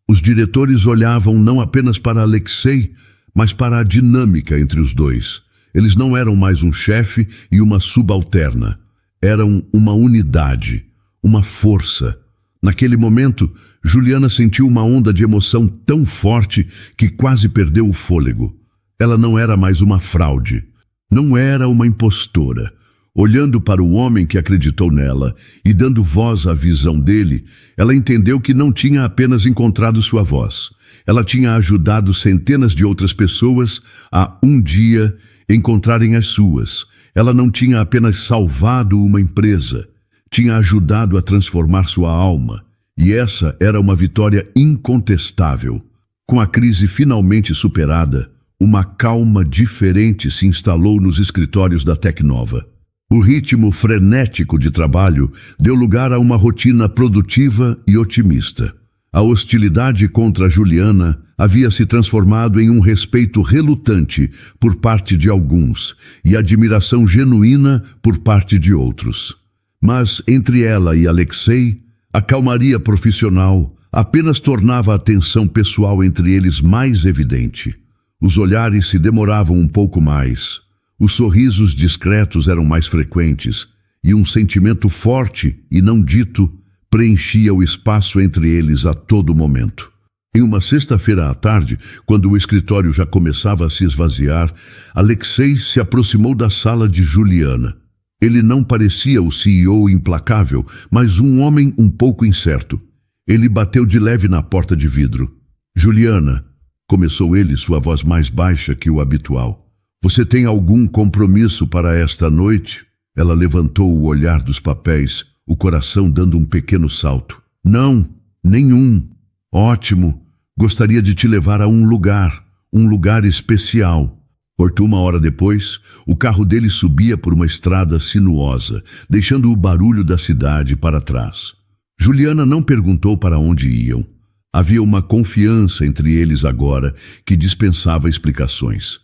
Os diretores olhavam não apenas para Alexei, mas para a dinâmica entre os dois. Eles não eram mais um chefe e uma subalterna. Eram uma unidade, uma força. Naquele momento, Juliana sentiu uma onda de emoção tão forte que quase perdeu o fôlego. Ela não era mais uma fraude. Não era uma impostora. Olhando para o homem que acreditou nela e dando voz à visão dele, ela entendeu que não tinha apenas encontrado sua voz. Ela tinha ajudado centenas de outras pessoas a, um dia, encontrarem as suas. Ela não tinha apenas salvado uma empresa, tinha ajudado a transformar sua alma. E essa era uma vitória incontestável. Com a crise finalmente superada, uma calma diferente se instalou nos escritórios da Tecnova. O ritmo frenético de trabalho deu lugar a uma rotina produtiva e otimista. A hostilidade contra Juliana havia se transformado em um respeito relutante por parte de alguns e admiração genuína por parte de outros. Mas entre ela e Alexei, a calmaria profissional apenas tornava a tensão pessoal entre eles mais evidente. Os olhares se demoravam um pouco mais, os sorrisos discretos eram mais frequentes e um sentimento forte e não dito preenchia o espaço entre eles a todo momento. Em uma sexta-feira à tarde, quando o escritório já começava a se esvaziar, Alexei se aproximou da sala de Juliana. Ele não parecia o CEO implacável, mas um homem um pouco incerto. Ele bateu de leve na porta de vidro. Juliana, começou ele, sua voz mais baixa que o habitual. Você tem algum compromisso para esta noite? Ela levantou o olhar dos papéis, o coração dando um pequeno salto. Não, nenhum. Ótimo. Gostaria de te levar a um lugar especial. Por uma hora depois, o carro dele subia por uma estrada sinuosa, deixando o barulho da cidade para trás. Juliana não perguntou para onde iam. Havia uma confiança entre eles agora que dispensava explicações.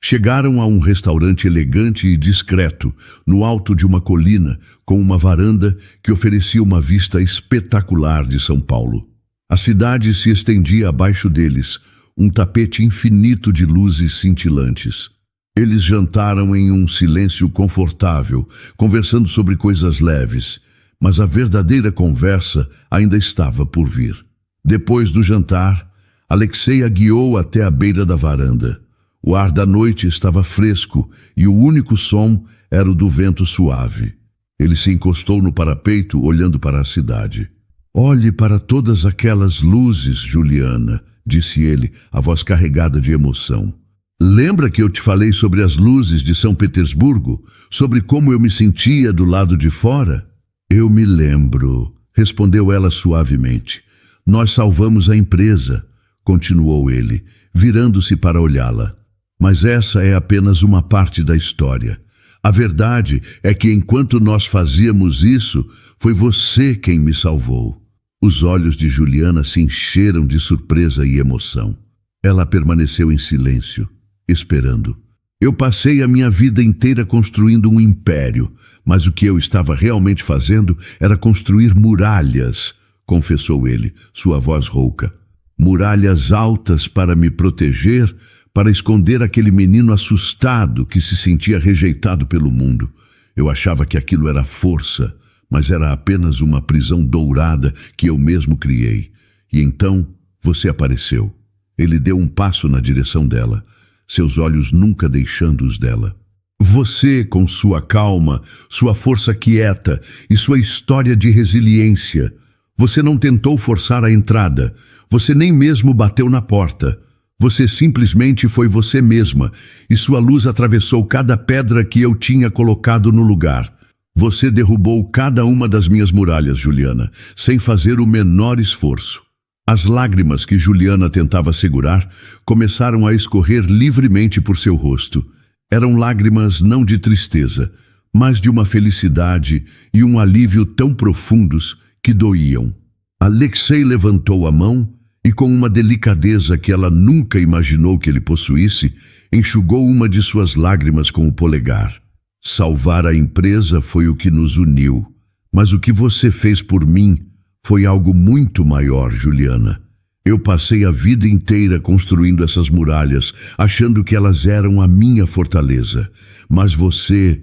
Chegaram a um restaurante elegante e discreto, no alto de uma colina, com uma varanda que oferecia uma vista espetacular de São Paulo. A cidade se estendia abaixo deles, um tapete infinito de luzes cintilantes. Eles jantaram em um silêncio confortável, conversando sobre coisas leves, mas a verdadeira conversa ainda estava por vir. Depois do jantar, Alexei a guiou até a beira da varanda. O ar da noite estava fresco e o único som era o do vento suave. Ele se encostou no parapeito, olhando para a cidade. Olhe para todas aquelas luzes, Juliana, disse ele, a voz carregada de emoção. Lembra que eu te falei sobre as luzes de São Petersburgo? Sobre como eu me sentia do lado de fora? Eu me lembro, respondeu ela suavemente. Nós salvamos a empresa, continuou ele, virando-se para olhá-la. Mas essa é apenas uma parte da história. A verdade é que enquanto nós fazíamos isso, foi você quem me salvou. Os olhos de Juliana se encheram de surpresa e emoção. Ela permaneceu em silêncio, esperando. Eu passei a minha vida inteira construindo um império, mas o que eu estava realmente fazendo era construir muralhas, confessou ele, sua voz rouca. Muralhas altas para me proteger, para esconder aquele menino assustado que se sentia rejeitado pelo mundo. Eu achava que aquilo era força, mas era apenas uma prisão dourada que eu mesmo criei. E então você apareceu. Ele deu um passo na direção dela, seus olhos nunca deixando os dela. Você, com sua calma, sua força quieta e sua história de resiliência. Você não tentou forçar a entrada. Você nem mesmo bateu na porta. Você simplesmente foi você mesma, e sua luz atravessou cada pedra que eu tinha colocado no lugar. Você derrubou cada uma das minhas muralhas, Juliana, sem fazer o menor esforço. As lágrimas que Juliana tentava segurar começaram a escorrer livremente por seu rosto. Eram lágrimas não de tristeza, mas de uma felicidade e um alívio tão profundos que doíam. Alexei levantou a mão e, com uma delicadeza que ela nunca imaginou que ele possuísse, enxugou uma de suas lágrimas com o polegar. Salvar a empresa foi o que nos uniu, mas o que você fez por mim foi algo muito maior, Juliana. Eu passei a vida inteira construindo essas muralhas, achando que elas eram a minha fortaleza. Mas você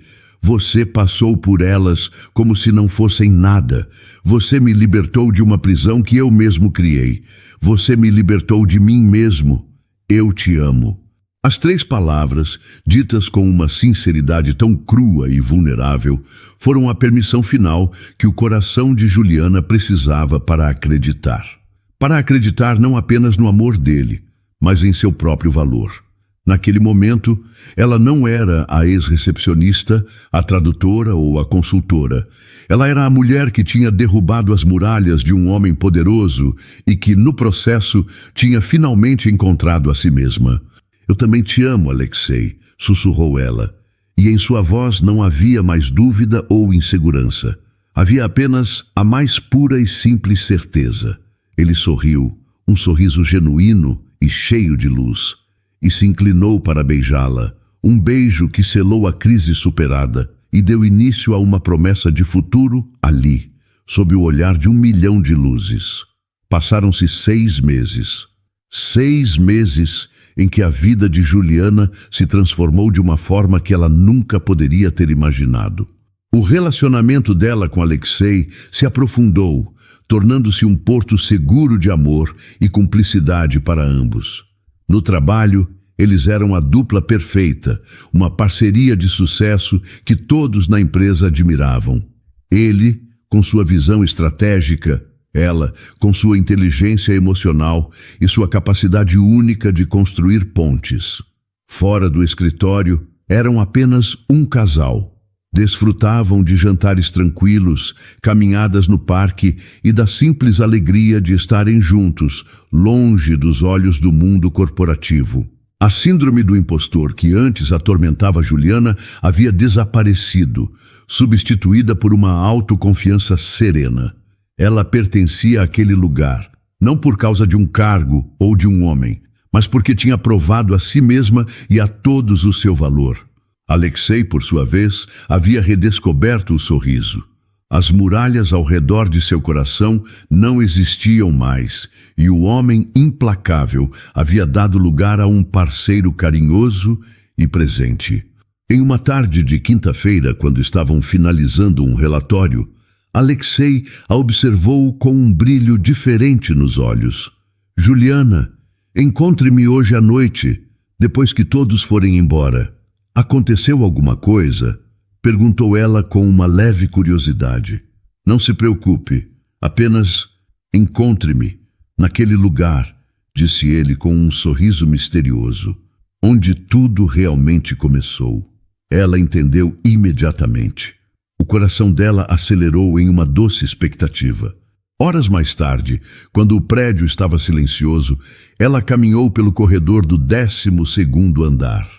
passou por elas como se não fossem nada. Você me libertou de uma prisão que eu mesmo criei. Você me libertou de mim mesmo. Eu te amo. As 3 palavras, ditas com uma sinceridade tão crua e vulnerável, foram a permissão final que o coração de Juliana precisava para acreditar. Para acreditar não apenas no amor dele, mas em seu próprio valor. Naquele momento, ela não era a ex-recepcionista, a tradutora ou a consultora. Ela era a mulher que tinha derrubado as muralhas de um homem poderoso e que, no processo, tinha finalmente encontrado a si mesma. Eu também te amo, Alexei, sussurrou ela, e em sua voz não havia mais dúvida ou insegurança. Havia apenas a mais pura e simples certeza. Ele sorriu, um sorriso genuíno e cheio de luz, e se inclinou para beijá-la, um beijo que selou a crise superada e deu início a uma promessa de futuro ali, sob o olhar de 1 milhão de luzes. Passaram-se 6 meses. 6 meses em que a vida de Juliana se transformou de uma forma que ela nunca poderia ter imaginado. O relacionamento dela com Alexei se aprofundou, tornando-se um porto seguro de amor e cumplicidade para ambos. No trabalho, eles eram a dupla perfeita, uma parceria de sucesso que todos na empresa admiravam. Ele, com sua visão estratégica, ela, com sua inteligência emocional e sua capacidade única de construir pontes. Fora do escritório, eram apenas um casal. Desfrutavam de jantares tranquilos, caminhadas no parque e da simples alegria de estarem juntos, longe dos olhos do mundo corporativo. A síndrome do impostor que antes atormentava Juliana havia desaparecido, substituída por uma autoconfiança serena. Ela pertencia àquele lugar, não por causa de um cargo ou de um homem, mas porque tinha provado a si mesma e a todos o seu valor. Alexei, por sua vez, havia redescoberto o sorriso. As muralhas ao redor de seu coração não existiam mais, e o homem implacável havia dado lugar a um parceiro carinhoso e presente. Em uma tarde de quinta-feira, quando estavam finalizando um relatório, Alexei a observou com um brilho diferente nos olhos. Juliana, encontre-me hoje à noite, depois que todos forem embora. Aconteceu alguma coisa? Perguntou ela com uma leve curiosidade. Não se preocupe, apenas encontre-me naquele lugar, disse ele com um sorriso misterioso, onde tudo realmente começou. Ela entendeu imediatamente. O coração dela acelerou em uma doce expectativa. Horas mais tarde, quando o prédio estava silencioso, ela caminhou pelo corredor do 12º andar.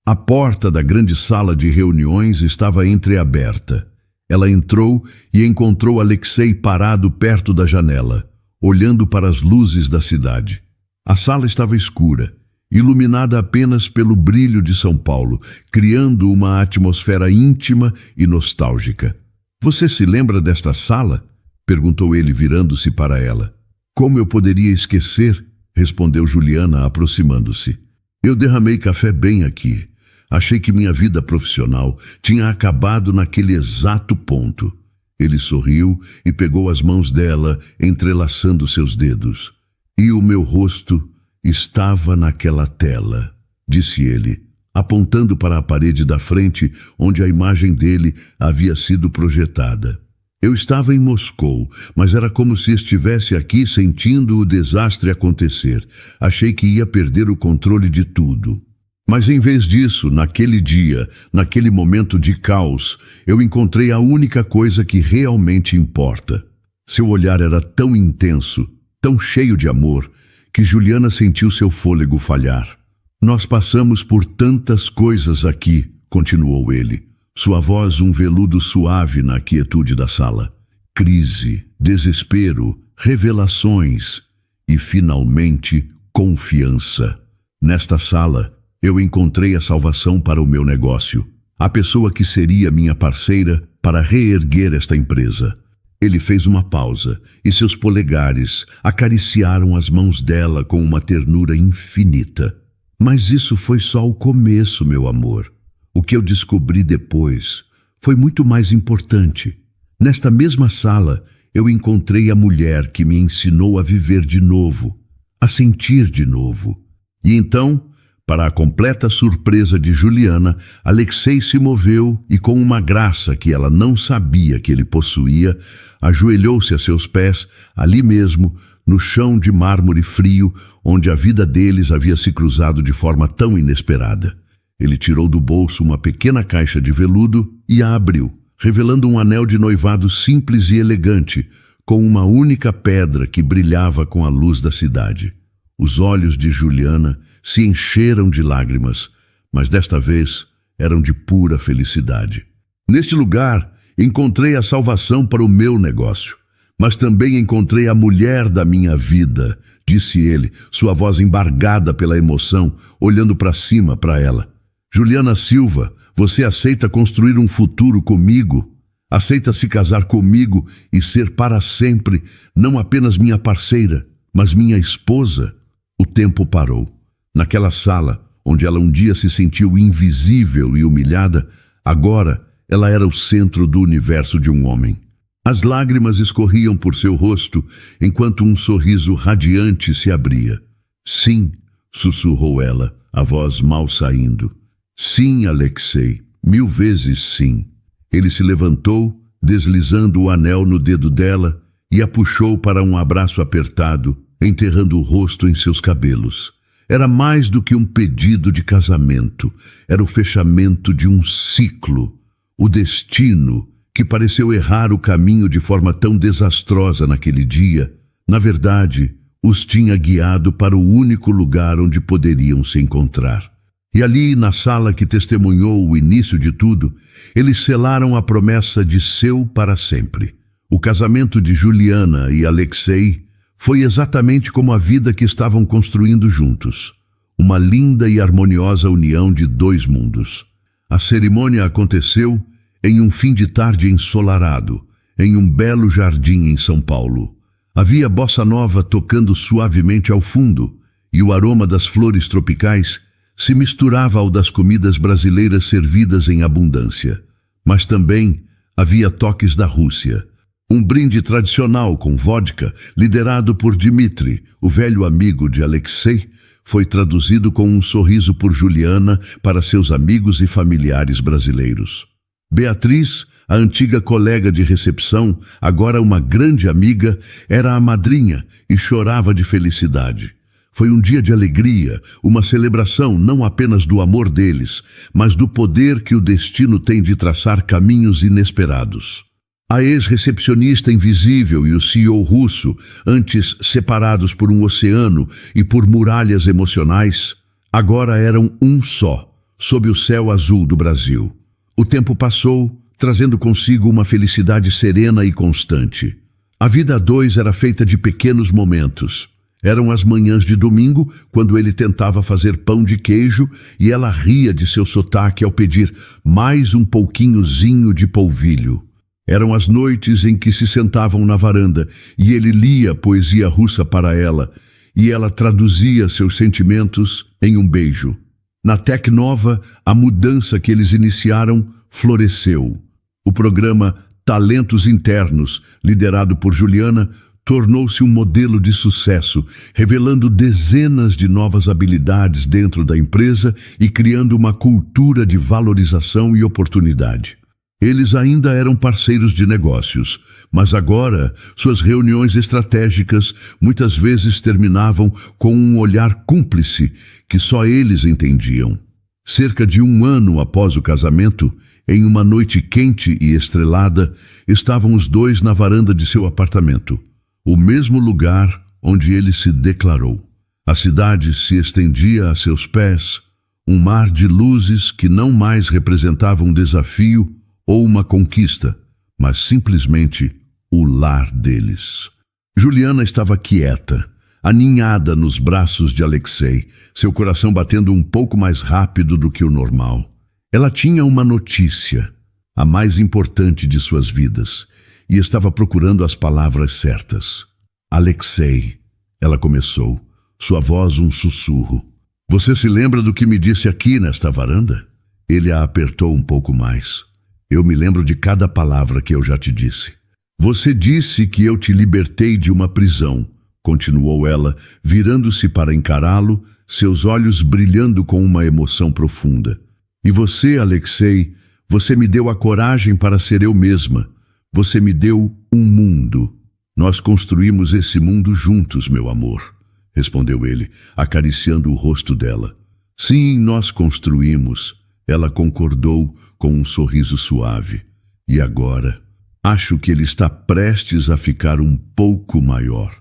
A porta da grande sala de reuniões estava entreaberta. Ela entrou e encontrou Alexei parado perto da janela, olhando para as luzes da cidade. A sala estava escura iluminada apenas pelo brilho de São Paulo, criando uma atmosfera íntima e nostálgica. "Você se lembra desta sala?" perguntou ele, virando-se para ela. "Como eu poderia esquecer?" respondeu Juliana, aproximando-se. "Eu derramei café bem aqui. Achei que minha vida profissional tinha acabado naquele exato ponto." Ele sorriu e pegou as mãos dela, entrelaçando seus dedos. "E o meu rosto estava naquela tela", disse ele, apontando para a parede da frente onde a imagem dele havia sido projetada. "Eu estava em Moscou, mas era como se estivesse aqui sentindo o desastre acontecer. Achei que ia perder o controle de tudo. Mas em vez disso, naquele dia, naquele momento de caos, eu encontrei a única coisa que realmente importa." Seu olhar era tão intenso, tão cheio de amor, que Juliana sentiu seu fôlego falhar. "Nós passamos por tantas coisas aqui", continuou ele, sua voz um veludo suave na quietude da sala. "Crise, desespero, revelações e, finalmente, confiança. Nesta sala, eu encontrei a salvação para o meu negócio, a pessoa que seria minha parceira para reerguer esta empresa." Ele fez uma pausa e seus polegares acariciaram as mãos dela com uma ternura infinita. "Mas isso foi só o começo, meu amor. O que eu descobri depois foi muito mais importante. Nesta mesma sala, eu encontrei a mulher que me ensinou a viver de novo, a sentir de novo. E então, para a completa surpresa de Juliana, Alexei se moveu e, com uma graça que ela não sabia que ele possuía, ajoelhou-se a seus pés, ali mesmo, no chão de mármore frio, onde a vida deles havia se cruzado de forma tão inesperada. Ele tirou do bolso uma pequena caixa de veludo e a abriu, revelando um anel de noivado simples e elegante, com uma única pedra que brilhava com a luz da cidade. Os olhos de Juliana se encheram de lágrimas, mas desta vez eram de pura felicidade. "Neste lugar, encontrei a salvação para o meu negócio, mas também encontrei a mulher da minha vida", disse ele, sua voz embargada pela emoção, olhando para cima para ela. "Juliana Silva, você aceita construir um futuro comigo? Aceita se casar comigo e ser para sempre não apenas minha parceira, mas minha esposa?" O tempo parou. Naquela sala, onde ela um dia se sentiu invisível e humilhada, agora ela era o centro do universo de um homem. As lágrimas escorriam por seu rosto, enquanto um sorriso radiante se abria. "Sim", sussurrou ela, a voz mal saindo. "Sim, Alexei, 1000 vezes sim." Ele se levantou, deslizando o anel no dedo dela, e a puxou para um abraço apertado, enterrando o rosto em seus cabelos. Era mais do que um pedido de casamento, era o fechamento de um ciclo. O destino, que pareceu errar o caminho de forma tão desastrosa naquele dia, na verdade, os tinha guiado para o único lugar onde poderiam se encontrar. E ali, na sala que testemunhou o início de tudo, eles selaram a promessa de seu para sempre. O casamento de Juliana e Alexei foi exatamente como a vida que estavam construindo juntos. Uma linda e harmoniosa união de 2 mundos. A cerimônia aconteceu em um fim de tarde ensolarado, em um belo jardim em São Paulo. Havia bossa nova tocando suavemente ao fundo, e o aroma das flores tropicais se misturava ao das comidas brasileiras servidas em abundância. Mas também havia toques da Rússia. Um brinde tradicional com vodka, liderado por Dmitri, o velho amigo de Alexei, foi traduzido com um sorriso por Juliana para seus amigos e familiares brasileiros. Beatriz, a antiga colega de recepção, agora uma grande amiga, era a madrinha e chorava de felicidade. Foi um dia de alegria, uma celebração não apenas do amor deles, mas do poder que o destino tem de traçar caminhos inesperados. A ex-recepcionista invisível e o CEO russo, antes separados por um oceano e por muralhas emocionais, agora eram um só, sob o céu azul do Brasil. O tempo passou, trazendo consigo uma felicidade serena e constante. A vida a 2 era feita de pequenos momentos. Eram as manhãs de domingo, quando ele tentava fazer pão de queijo e ela ria de seu sotaque ao pedir mais um pouquinhozinho de polvilho. Eram as noites em que se sentavam na varanda e ele lia poesia russa para ela e ela traduzia seus sentimentos em um beijo. Na Tec Nova, a mudança que eles iniciaram floresceu. O programa Talentos Internos, liderado por Juliana, tornou-se um modelo de sucesso, revelando dezenas de novas habilidades dentro da empresa e criando uma cultura de valorização e oportunidade. Eles ainda eram parceiros de negócios, mas agora suas reuniões estratégicas muitas vezes terminavam com um olhar cúmplice que só eles entendiam. Cerca de 1 ano após o casamento, em uma noite quente e estrelada, estavam os dois na varanda de seu apartamento, o mesmo lugar onde ele se declarou. A cidade se estendia a seus pés, um mar de luzes que não mais representava um desafio ou uma conquista, mas simplesmente o lar deles. Juliana estava quieta, aninhada nos braços de Alexei, seu coração batendo um pouco mais rápido do que o normal. Ela tinha uma notícia, a mais importante de suas vidas, e estava procurando as palavras certas. Alexei, ela começou, sua voz um sussurro. Você se lembra do que me disse aqui nesta varanda? Ele a apertou um pouco mais. Eu me lembro de cada palavra que eu já te disse. Você disse que eu te libertei de uma prisão, continuou ela, virando-se para encará-lo, seus olhos brilhando com uma emoção profunda. E você, Alexei, você me deu a coragem para ser eu mesma. Você me deu um mundo. Nós construímos esse mundo juntos, meu amor, respondeu ele, acariciando o rosto dela. Sim, nós construímos. Ela concordou com um sorriso suave. E agora, acho que ele está prestes a ficar um pouco maior.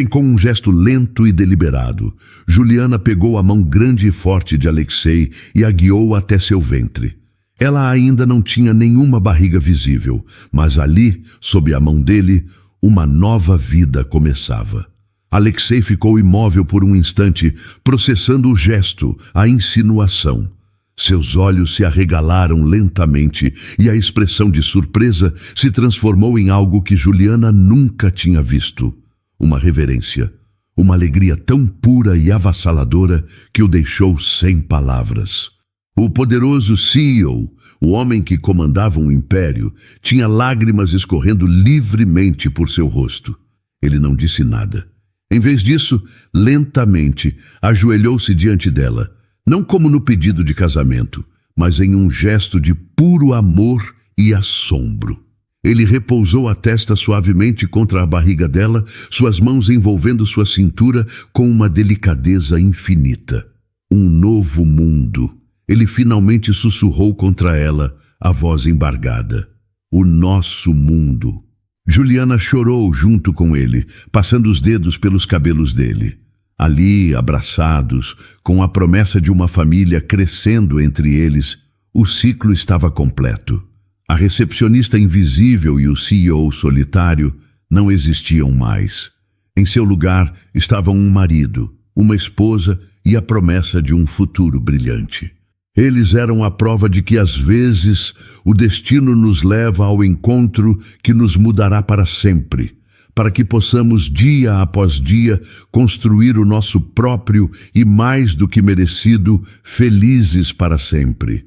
Com um gesto lento e deliberado, Juliana pegou a mão grande e forte de Alexei e a guiou até seu ventre. Ela ainda não tinha nenhuma barriga visível, mas ali, sob a mão dele, uma nova vida começava. Alexei ficou imóvel por um instante, processando o gesto, a insinuação. Seus olhos se arregalaram lentamente e a expressão de surpresa se transformou em algo que Juliana nunca tinha visto. Uma reverência, uma alegria tão pura e avassaladora que o deixou sem palavras. O poderoso CEO, o homem que comandava um império, tinha lágrimas escorrendo livremente por seu rosto. Ele não disse nada. Em vez disso, lentamente, ajoelhou-se diante dela, não como no pedido de casamento, mas em um gesto de puro amor e assombro. Ele repousou a testa suavemente contra a barriga dela, suas mãos envolvendo sua cintura com uma delicadeza infinita. Um novo mundo. Ele finalmente sussurrou contra ela, a voz embargada. O nosso mundo. Juliana chorou junto com ele, passando os dedos pelos cabelos dele. Ali, abraçados, com a promessa de uma família crescendo entre eles, o ciclo estava completo. A recepcionista invisível e o CEO solitário não existiam mais. Em seu lugar estavam um marido, uma esposa e a promessa de um futuro brilhante. Eles eram a prova de que, às vezes, o destino nos leva ao encontro que nos mudará para sempre, para que possamos, dia após dia, construir o nosso próprio e, mais do que merecido, felizes para sempre.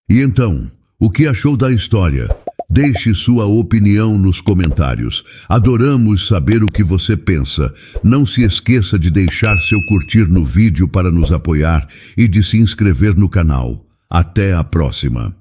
E então, o que achou da história? Deixe sua opinião nos comentários. Adoramos saber o que você pensa. Não se esqueça de deixar seu curtir no vídeo para nos apoiar e de se inscrever no canal. Até a próxima!